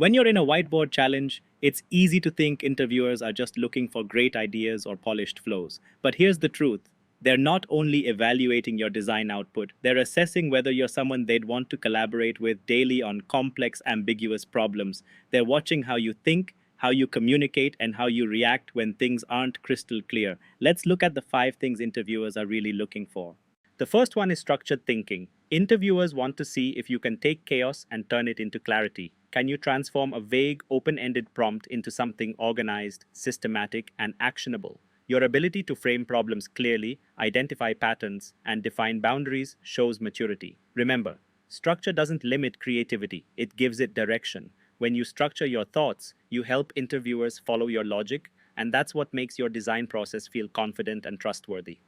When you're in a whiteboard challenge, it's easy to think interviewers are just looking for great ideas or polished flows. But here's the truth. They're not only evaluating your design output, they're assessing whether you're someone they'd want to collaborate with daily on complex, ambiguous problems. They're watching how you think, how you communicate, and how you react when things aren't crystal clear. Let's look at the 5 things interviewers are really looking for. The first one is structured thinking. Interviewers want to see if you can take chaos and turn it into clarity. Can you transform a vague, open-ended prompt into something organized, systematic, and actionable? Your ability to frame problems clearly, identify patterns, and define boundaries shows maturity. Remember, structure doesn't limit creativity, it gives it direction. When you structure your thoughts, you help interviewers follow your logic, and that's what makes your design process feel confident and trustworthy.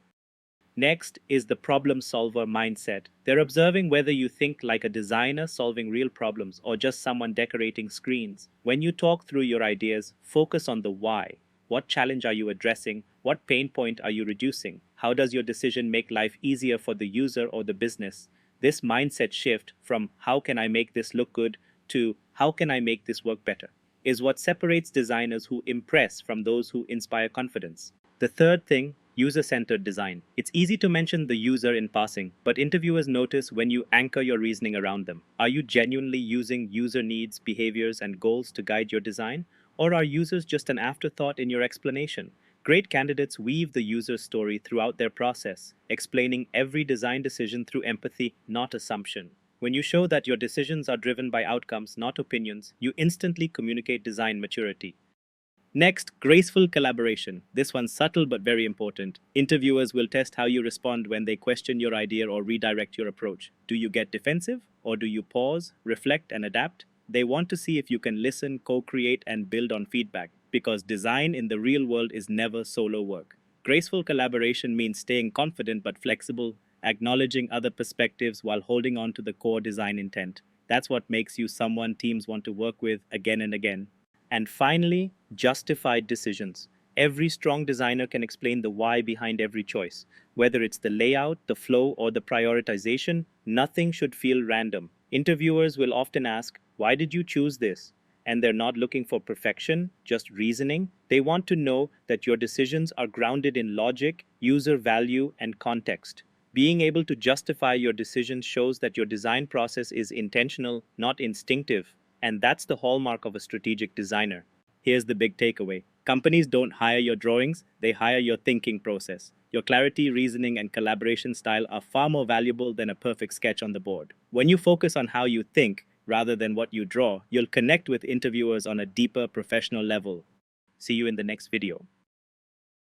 Next is the problem solver mindset. They're observing whether you think like a designer solving real problems or just someone decorating screens. When you talk through your ideas, focus on the why. What challenge are you addressing? What pain point are you reducing? How does your decision make life easier for the user or the business? This mindset shift from how can I make this look good to how can I make this work better is what separates designers who impress from those who inspire confidence. The third thing, user-centered design. It's easy to mention the user in passing, but interviewers notice when you anchor your reasoning around them. Are you genuinely using user needs, behaviors, and goals to guide your design? Or are users just an afterthought in your explanation? Great candidates weave the user's story throughout their process, explaining every design decision through empathy, not assumption. When you show that your decisions are driven by outcomes, not opinions, you instantly communicate design maturity. Next, graceful collaboration. This one's subtle but very important. Interviewers will test how you respond when they question your idea or redirect your approach. Do you get defensive? Or do you pause, reflect, and adapt? They want to see if you can listen, co-create, and build on feedback, because design in the real world is never solo work. Graceful collaboration means staying confident but flexible, acknowledging other perspectives while holding on to the core design intent. That's what makes you someone teams want to work with again and again. And finally, justified decisions. Every strong designer can explain the why behind every choice. Whether it's the layout, the flow, or the prioritization, nothing should feel random. Interviewers will often ask, why did you choose this? And they're not looking for perfection, just reasoning. They want to know that your decisions are grounded in logic, user value, and context. Being able to justify your decisions shows that your design process is intentional, not instinctive. And that's the hallmark of a strategic designer. Here's the big takeaway. Companies don't hire your drawings, they hire your thinking process. Your clarity, reasoning, and collaboration style are far more valuable than a perfect sketch on the board. When you focus on how you think, rather than what you draw, you'll connect with interviewers on a deeper professional level. See you in the next video.